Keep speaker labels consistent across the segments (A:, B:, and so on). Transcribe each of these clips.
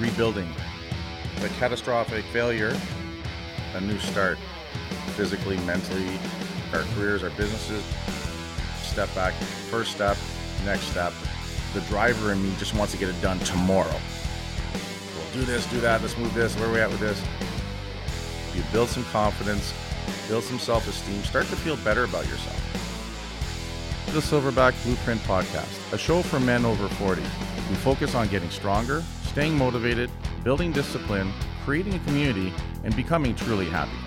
A: rebuilding. The catastrophic failure, a new start, physically, mentally, our careers, our businesses. Step back, first step, next step. The driver in me just wants to get it done tomorrow. We'll do this, do that, let's move this, where are we at with this? You build some confidence, build some self-esteem, start to feel better about yourself. The Silverback Blueprint Podcast, a show for men over 40. We focus on getting stronger, staying motivated, building discipline, creating a community, and becoming truly happy.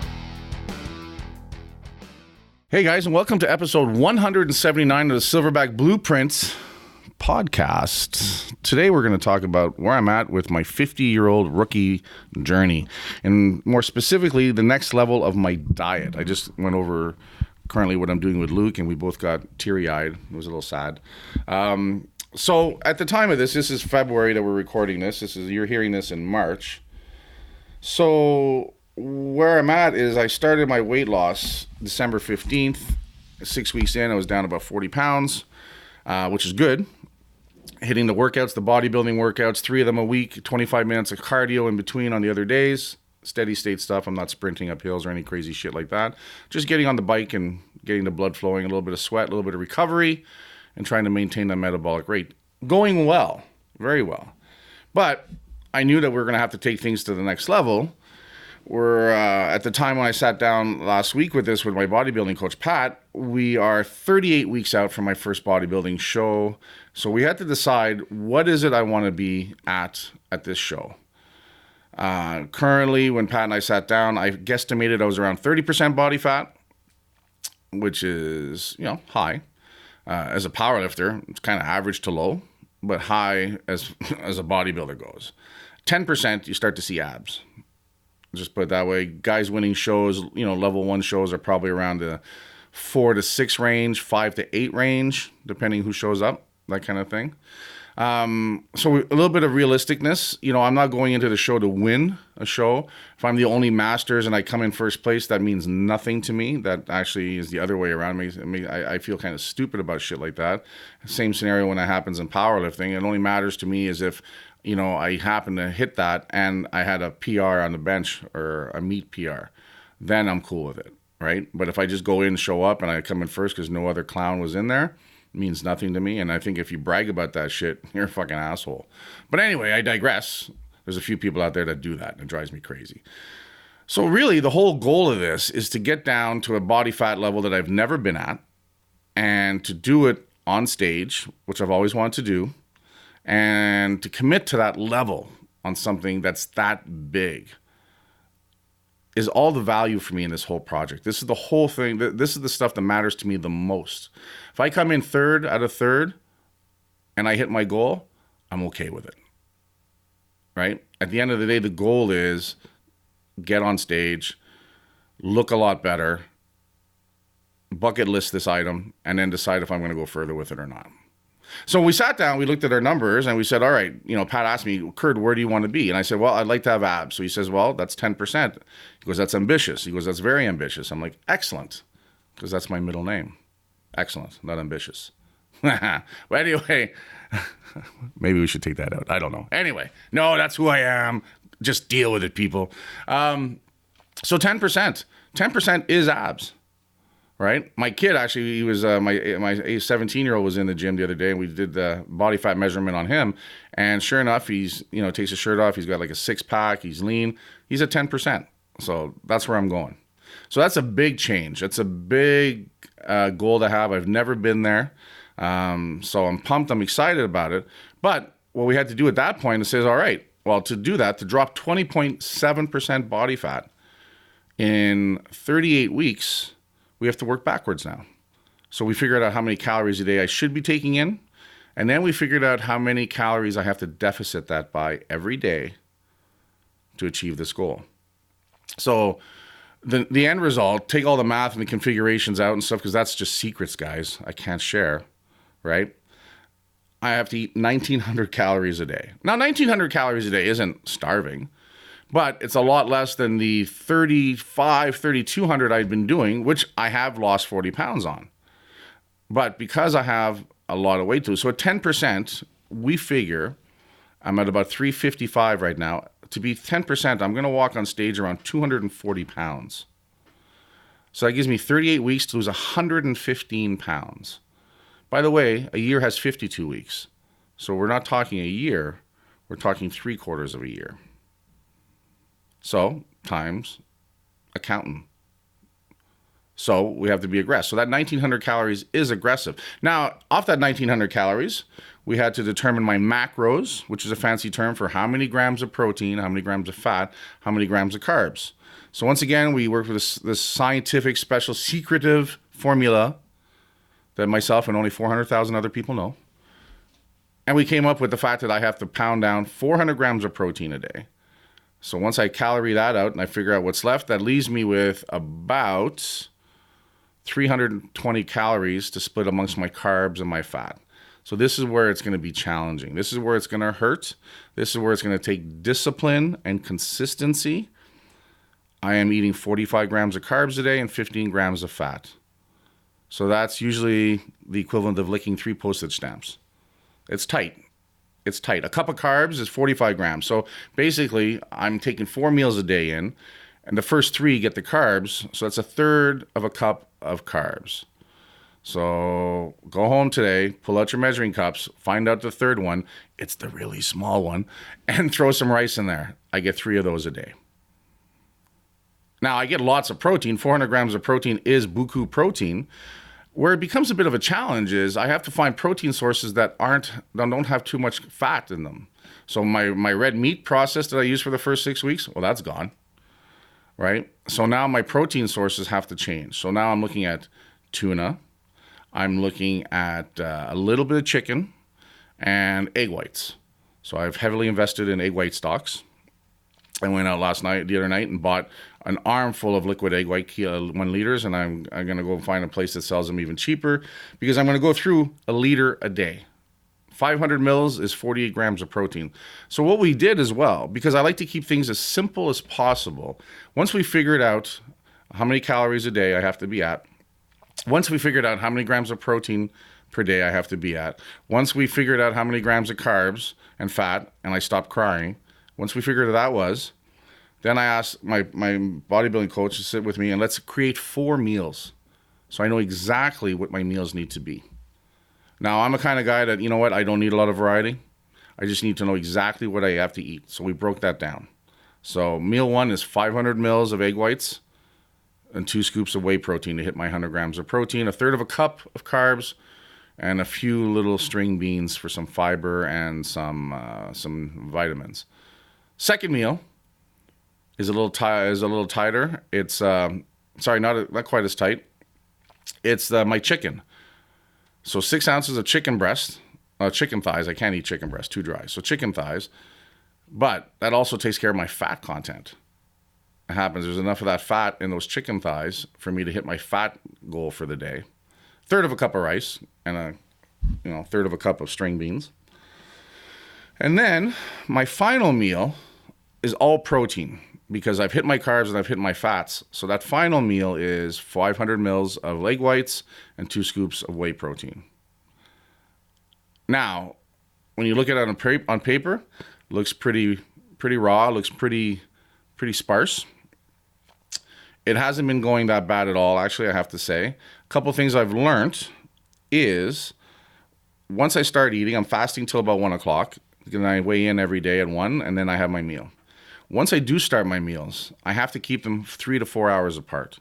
A: Hey guys, and welcome to episode 179 of the Silverback Blueprint Podcast. Today we're going to talk about where I'm at with my 50-year-old rookie journey, and more specifically, the next level of my diet. I just went over currently what I'm doing with Luke, and we both got teary-eyed. It was a little sad. So at the time of this is February that we're recording this. You're hearing this in March. So where I'm at is I started my weight loss December 15th. 6 weeks in, I was down about 40 pounds, which is good. Hitting the workouts, the bodybuilding workouts, 3 of them a week, 25 minutes of cardio in between on the other days. Steady state stuff. I'm not sprinting up hills or any crazy shit like that. Just getting on the bike and getting the blood flowing, a little bit of sweat, a little bit of recovery, and trying to maintain that metabolic rate. Going well, very well. But I knew that we were going to have to take things to the next level. We're at the time when I sat down last week with my bodybuilding coach, Pat, we are 38 weeks out from my first bodybuilding show. So we had to decide, what is it I want to be at this show? Currently, when Pat and I sat down, I guesstimated I was around 30% body fat, which is, high. As a powerlifter, it's kind of average to low, but high as a bodybuilder goes. 10%, you start to see abs. Just put it that way. Guys winning shows, level 1 shows are probably around the 4 to 6 range, 5 to 8 range, depending who shows up, that kind of thing. So a little bit of realisticness. I'm not going into the show to win a show. If I'm the only masters and I come in first place, that means nothing to me. That actually is the other way around. I feel kind of stupid about shit like that. Same scenario when that happens in powerlifting. It only matters to me is if, I happen to hit that and I had a PR on the bench or a meet PR, then I'm cool with it, right? But if I just go in, show up, and I come in first because no other clown was in there, means nothing to me. And I think if you brag about that shit, you're a fucking asshole. But anyway, I digress. There's a few people out there that do that, and it drives me crazy. So really, the whole goal of this is to get down to a body fat level that I've never been at, and to do it on stage, which I've always wanted to do, and to commit to that level on something that's that big is all the value for me in this whole project. This is the whole thing. This is the stuff that matters to me the most. If I come in third out of third and I hit my goal, I'm okay with it, right? At the end of the day, the goal is get on stage, look a lot better, bucket list this item, and then decide if I'm going to go further with it or not. So we sat down, we looked at our numbers, and we said, all right, Pat asked me, Kurt, where do you want to be? And I said, well, I'd like to have abs. So he says, well, that's 10%. He goes, that's ambitious. He goes, that's very ambitious. I'm like, excellent, because that's my middle name. Excellent, not ambitious. But anyway, maybe we should take that out. I don't know. Anyway, no, that's who I am. Just deal with it, people. So 10%. 10% is abs. Right? My kid actually, he was my 17-year-old was in the gym the other day, and we did the body fat measurement on him. And sure enough, he's takes his shirt off. He's got like a 6-pack. He's lean. He's at 10%. So that's where I'm going. So that's a big change. That's a big goal to have. I've never been there, so I'm pumped. I'm excited about it. But what we had to do at that point is say, all right, well, to do that, to drop 20.7% body fat in 38 weeks. We have to work backwards now. So we figured out how many calories a day I should be taking in. And then we figured out how many calories I have to deficit that by every day to achieve this goal. So the end result, take all the math and the configurations out and stuff, because that's just secrets, guys. I can't share, right? I have to eat 1,900 calories a day. Now, 1,900 calories a day isn't starving. But it's a lot less than the 3,200 I'd been doing, which I have lost 40 pounds on. But because I have a lot of weight to lose, so at 10%, we figure I'm at about 355 right now. To be 10%, I'm going to walk on stage around 240 pounds. So that gives me 38 weeks to lose 115 pounds. By the way, a year has 52 weeks. So we're not talking a year, we're talking 3/4 of a year. So times accountant. So we have to be aggressive. So that 1,900 calories is aggressive. Now, off that 1,900 calories, we had to determine my macros, which is a fancy term for how many grams of protein, how many grams of fat, how many grams of carbs. So once again, we worked with this scientific, special, secretive formula that myself and only 400,000 other people know. And we came up with the fact that I have to pound down 400 grams of protein a day. So once I calorie that out and I figure out what's left, that leaves me with about 320 calories to split amongst my carbs and my fat. So this is where it's going to be challenging. This is where it's going to hurt. This is where it's going to take discipline and consistency. I am eating 45 grams of carbs a day and 15 grams of fat. So that's usually the equivalent of licking 3 postage stamps. It's tight. It's tight. A cup of carbs is 45 grams. So basically, I'm taking 4 meals a day in, and the first 3 get the carbs. So that's 1/3 of a cup of carbs. So go home today, pull out your measuring cups, find out the 3rd one. It's the really small one, and throw some rice in there. I get 3 of those a day. Now, I get lots of protein. 400 grams of protein is buku protein. Where it becomes a bit of a challenge is I have to find protein sources that don't have too much fat in them. So my red meat process that I used for the first 6 weeks, well, that's gone, right? So now my protein sources have to change. So now I'm looking at tuna. I'm looking at a little bit of chicken and egg whites. So I've heavily invested in egg white stocks. I went out the other night and bought an armful of liquid egg white 1 liters, and I'm going to go find a place that sells them even cheaper because I'm going to go through a liter a day. 500 mils is 48 grams of protein. So what we did as well, because I like to keep things as simple as possible, once we figured out how many calories a day I have to be at, once we figured out how many grams of protein per day I have to be at, once we figured out how many grams of carbs and fat, and I stopped crying, once we figured that was, then I asked my bodybuilding coach to sit with me and let's create 4 meals. So I know exactly what my meals need to be. Now, I'm the kind of guy that, you know what, I don't need a lot of variety. I just need to know exactly what I have to eat. So we broke that down. So meal 1 is 500 mils of egg whites and 2 scoops of whey protein to hit my 100 grams of protein, 1/3 of a cup of carbs, and a few little string beans for some fiber and some vitamins. Second meal is a little tighter. It's not quite as tight. It's my chicken. So 6 ounces of chicken thighs. I can't eat chicken breast, too dry. So chicken thighs, but that also takes care of my fat content. It happens. There's enough of that fat in those chicken thighs for me to hit my fat goal for the day. 1/3 of a cup of rice and a 1/3 of a cup of string beans. And then my final meal is all protein because I've hit my carbs and I've hit my fats. So that final meal is 500 mils of egg whites and 2 scoops of whey protein. Now, when you look at it on paper, it looks pretty raw, looks pretty sparse. It hasn't been going that bad at all, actually, I have to say. A couple things I've learned is once I start eating, I'm fasting till about 1 o'clock. Then I weigh in every day at 1, and then I have my meal. Once I do start my meals, I have to keep them 3 to 4 hours apart.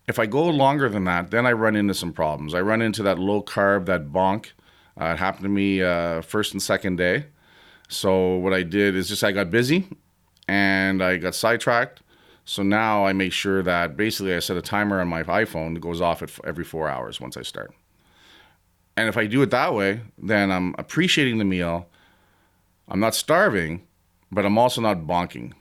A: If I go longer than that, then I run into some problems. I run into that low carb, that bonk. It happened to me first and second day. So what I did is I got busy and I got sidetracked. So now I make sure that basically I set a timer on my iPhone that goes off every 4 hours once I start. And if I do it that way, then I'm appreciating the meal. I'm not starving, but I'm also not bonking.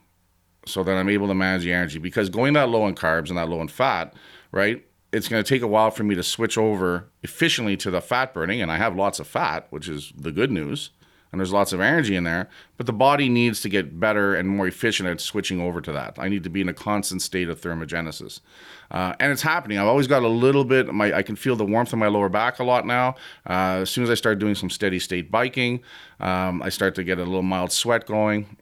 A: So that I'm able to manage the energy. Because going that low in carbs and that low in fat, right, it's going to take a while for me to switch over efficiently to the fat burning. And I have lots of fat, which is the good news. and there's lots of energy in there, but the body needs to get better and more efficient at switching over to that. I need to be in a constant state of thermogenesis. And it's happening. I've always got a little bit, I can feel the warmth in my lower back a lot now. As soon as I start doing some steady state biking, I start to get a little mild sweat going.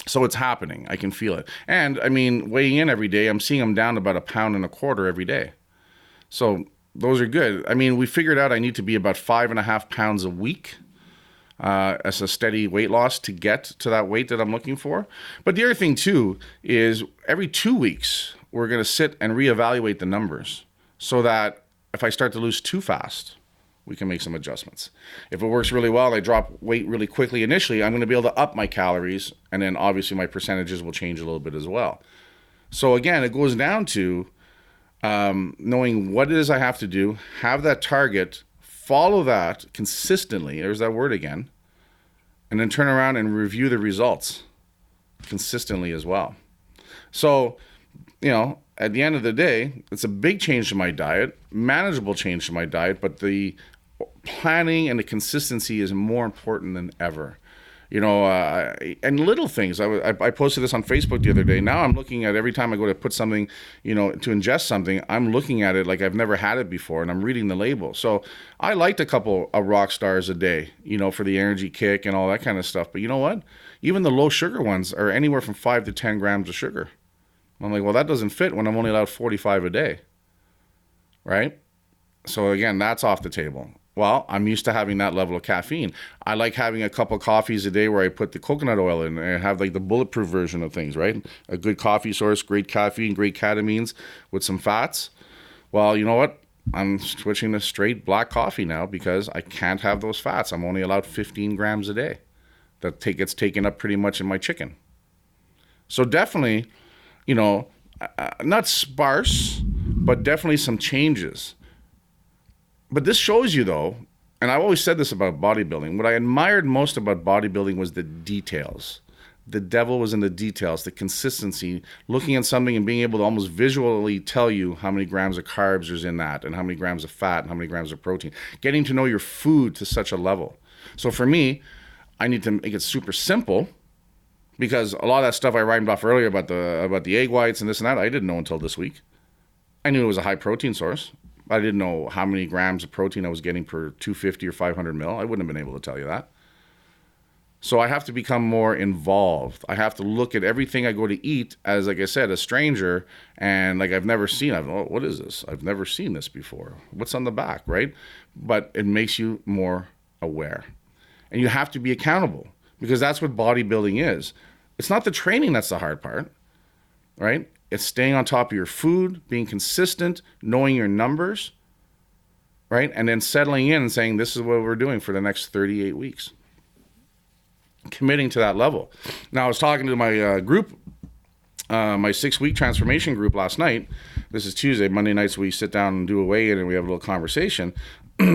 A: So it's happening. I can feel it. And I mean, weighing in every day, I'm seeing I'm down about 1.25 pounds every day. So those are good. I mean, we figured out I need to be about 5.5 pounds a week as a steady weight loss to get to that weight that I'm looking for. But the other thing too is every 2 weeks, we're going to sit and reevaluate the numbers so that if I start to lose too fast, we can make some adjustments. If it works really well, I drop weight really quickly initially, I'm going to be able to up my calories, and then obviously my percentages will change a little bit as well. So again, it goes down to knowing what it is I have to do, have that target, follow that consistently, there's that word again, and then turn around and review the results consistently as well. So, at the end of the day, it's a big change to my diet, manageable change to my diet, but the planning and the consistency is more important than ever. And little things. I posted this on Facebook the other day. Now I'm looking at every time I go to put something, to ingest something, I'm looking at it like I've never had it before, and I'm reading the label. So I liked a couple of rock stars a day, for the energy kick and all that kind of stuff. But you know what? Even the low sugar ones are anywhere from 5 to 10 grams of sugar. I'm like, well, that doesn't fit when I'm only allowed 45 a day, right? So again, that's off the table. Well, I'm used to having that level of caffeine. I like having a couple of coffees a day where I put the coconut oil in and have like the bulletproof version of things, right? A good coffee source, great caffeine, great catamines with some fats. Well, you know what? I'm switching to straight black coffee now because I can't have those fats. I'm only allowed 15 grams a day. That gets taken up pretty much in my chicken. So definitely, not sparse, but definitely some changes. But this shows you, though, and I've always said this about bodybuilding, what I admired most about bodybuilding was the details. The devil was in the details, the consistency, looking at something and being able to almost visually tell you how many grams of carbs there's in that and how many grams of fat and how many grams of protein. Getting to know your food to such a level. So for me, I need to make it super simple because a lot of that stuff I rhymed off earlier about the egg whites and this and that, I didn't know until this week. I knew it was a high protein source. I didn't know how many grams of protein I was getting per 250 or 500 mil. I wouldn't have been able to tell you that. So I have to become more involved. I have to look at everything I go to eat as, like I said, a stranger, and like I've never seen. What is this? I've never seen this before. What's on the back, right? But it makes you more aware. And you have to be accountable because that's what bodybuilding is. It's not the training that's the hard part, right? It's staying on top of your food, being consistent, knowing your numbers, right? And then settling in and saying, this is what we're doing for the next 38 weeks. Committing to that level. Now, I was talking to my group, my 6-week transformation group last night. This is Tuesday. Monday nights we sit down and do a weigh-in and we have a little conversation.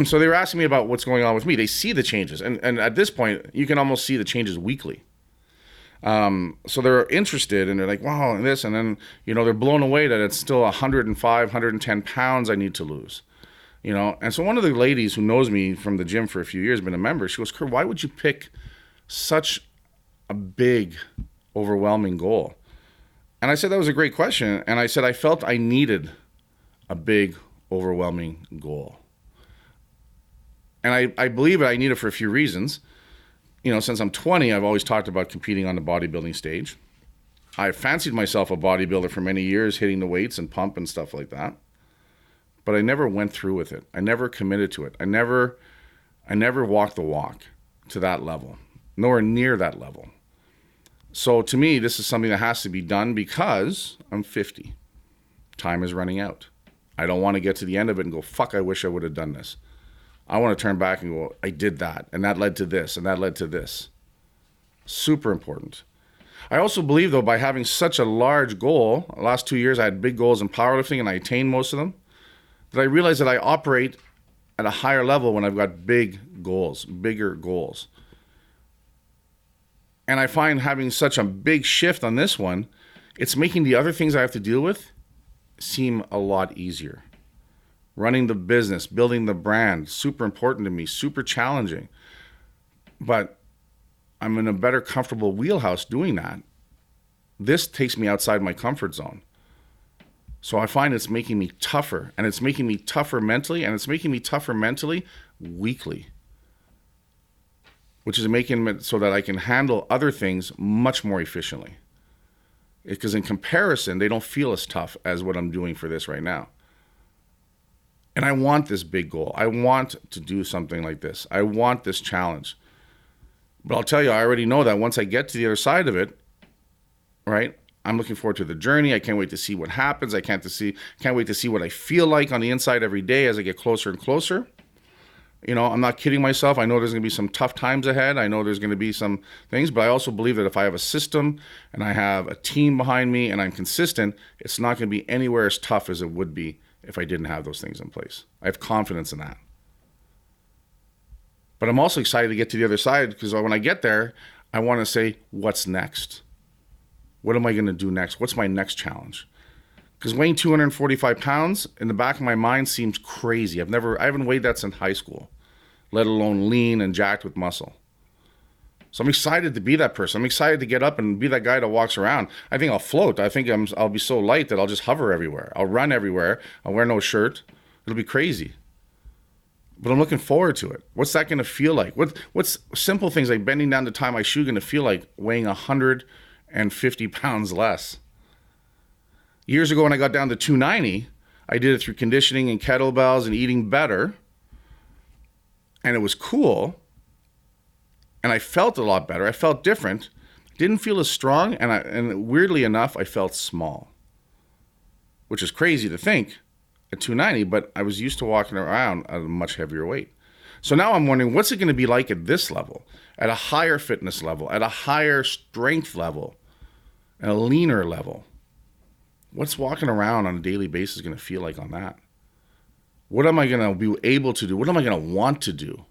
A: So they were asking me about what's going on with me. They see the changes. And at this point, you can almost see the changes weekly. So they're interested and they're like, wow, and this, and then, they're blown away that it's still 105, 110 pounds I need to lose, And so one of the ladies who knows me from the gym for a few years, been a member, she goes, Kurt, why would you pick such a big, overwhelming goal? And I said, that was a great question. And I said, I felt I needed a big, overwhelming goal. And I believe I need it for a few reasons. Since I'm 20, I've always talked about competing on the bodybuilding stage. I fancied myself a bodybuilder for many years, hitting the weights and pump and stuff like that. But I never went through with it. I never committed to it. I never walked the walk to that level, nowhere near that level. So to me, this is something that has to be done because I'm 50. Time is running out. I don't want to get to the end of it and go, fuck, I wish I would have done this. I want to turn back and go, I did that, and that led to this, and that led to this. Super important. I also believe, though, by having such a large goal, the last 2 years I had big goals in powerlifting, and I attained most of them, that I realized that I operate at a higher level when I've got big goals, bigger goals. And I find having such a big shift on this one, it's making the other things I have to deal with seem a lot easier. Running the business, building the brand, super important to me, super challenging. But I'm in a better comfortable wheelhouse doing that. This takes me outside my comfort zone. So I find it's making me tougher, and it's making me tougher mentally, and it's making me tougher mentally weekly, which is making it so that I can handle other things much more efficiently. Because in comparison, they don't feel as tough as what I'm doing for this right now. And I want this big goal. I want to do something like this. I want this challenge. But I'll tell you, I already know that once I get to the other side of it, right, I'm looking forward to the journey. I can't wait to see what happens. I can't wait to see what I feel like on the inside every day as I get closer and closer. You know, I'm not kidding myself. I know there's going to be some tough times ahead. I know there's going to be some things, but I also believe that if I have a system and I have a team behind me and I'm consistent, it's not going to be anywhere as tough as it would be if I didn't have those things in place. I have confidence in that. But I'm also excited to get to the other side because when I get there, I want to say, what's next? What am I going to do next? What's my next challenge? Because weighing 245 pounds in the back of my mind seems crazy. I haven't weighed that since high school, let alone lean and jacked with muscle. So I'm excited to be that person. I'm excited to get up and be that guy that walks around. I think I'll float. I think I'll be so light that I'll just hover everywhere. I'll run everywhere. I'll wear no shirt. It'll be crazy. But I'm looking forward to it. What's that going to feel like? What's simple things like bending down to tie my shoe going to feel like weighing 150 pounds less? Years ago when I got down to 290, I did it through conditioning and kettlebells and eating better. And it was cool. And I felt a lot better. I felt different. Didn't feel as strong. And weirdly enough, I felt small. Which is crazy to think at 290, but I was used to walking around at a much heavier weight. So now I'm wondering, what's it going to be like at this level? At a higher fitness level, at a higher strength level, at a leaner level? What's walking around on a daily basis going to feel like on that? What am I going to be able to do? What am I going to want to do?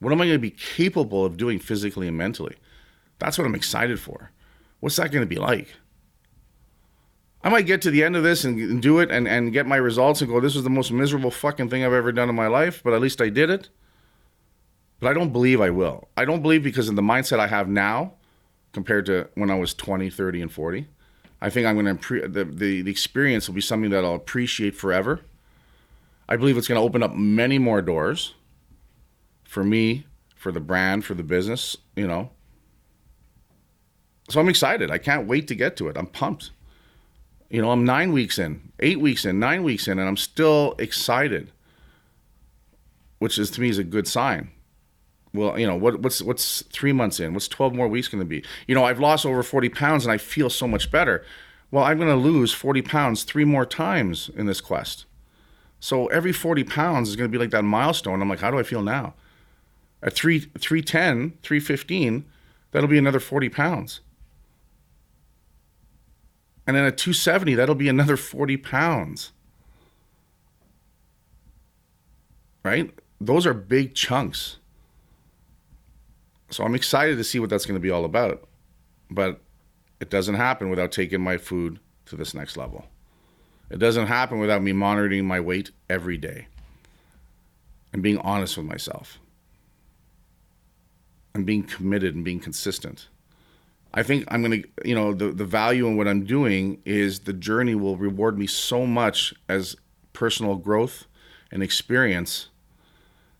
A: What am I going to be capable of doing physically and mentally? That's what I'm excited for. What's that going to be like? I might get to the end of this and do it and get my results and go, this is the most miserable fucking thing I've ever done in my life, but at least I did it. But I don't believe I will. I don't believe because of the mindset I have now compared to when I was 20, 30, and 40. I think I'm going to the experience will be something that I'll appreciate forever. I believe it's going to open up many more doors for me, for the brand, for the business, you know. So I'm excited. I can't wait to get to it. I'm pumped. You know, I'm 9 weeks in, 8 weeks in, 9 weeks in, and I'm still excited, which is to me is a good sign. Well, you know, what's 3 months in? What's 12 more weeks going to be? You know, I've lost over 40 pounds and I feel so much better. Well, I'm going to lose 40 pounds 3 more times in this quest. So every 40 pounds is going to be like that milestone. I'm like, how do I feel now? At 310, 315, that'll be another 40 pounds. And then at 270, that'll be another 40 pounds. Right? Those are big chunks. So I'm excited to see what that's going to be all about. But it doesn't happen without taking my food to this next level. It doesn't happen without me monitoring my weight every day and being honest with myself and being committed and being consistent. I think I'm going to, you know, the value in what I'm doing is the journey will reward me so much as personal growth and experience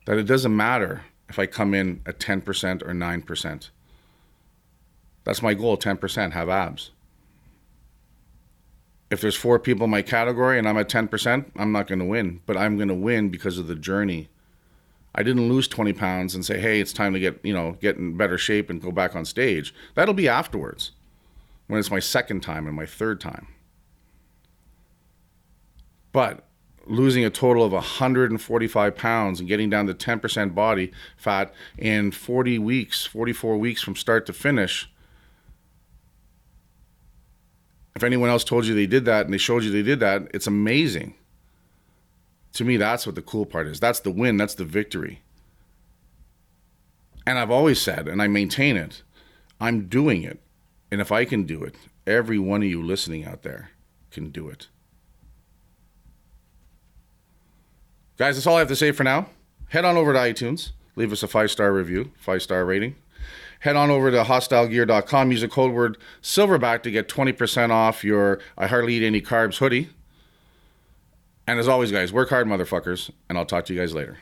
A: that it doesn't matter if I come in at 10% or 9%. That's my goal, 10%, have abs. If there's 4 people in my category and I'm at 10%, I'm not going to win. But I'm going to win because of the journey. I didn't lose 20 pounds and say, hey, it's time to get in better shape and go back on stage. That'll be afterwards, when it's my second time and my third time. But losing a total of 145 pounds and getting down to 10% body fat in 40 weeks, 44 weeks from start to finish. If anyone else told you they did that and they showed you they did that, it's amazing. To me, that's what the cool part is. That's the win. That's the victory. And I've always said, and I maintain it, I'm doing it. And if I can do it, every one of you listening out there can do it. Guys, that's all I have to say for now. Head on over to iTunes. Leave us a 5-star review, 5-star rating. head on over to hostilegear.com. Use the code word Silverback to get 20% off your I Hardly Eat Any Carbs hoodie. And as always, guys, work hard, motherfuckers, and I'll talk to you guys later.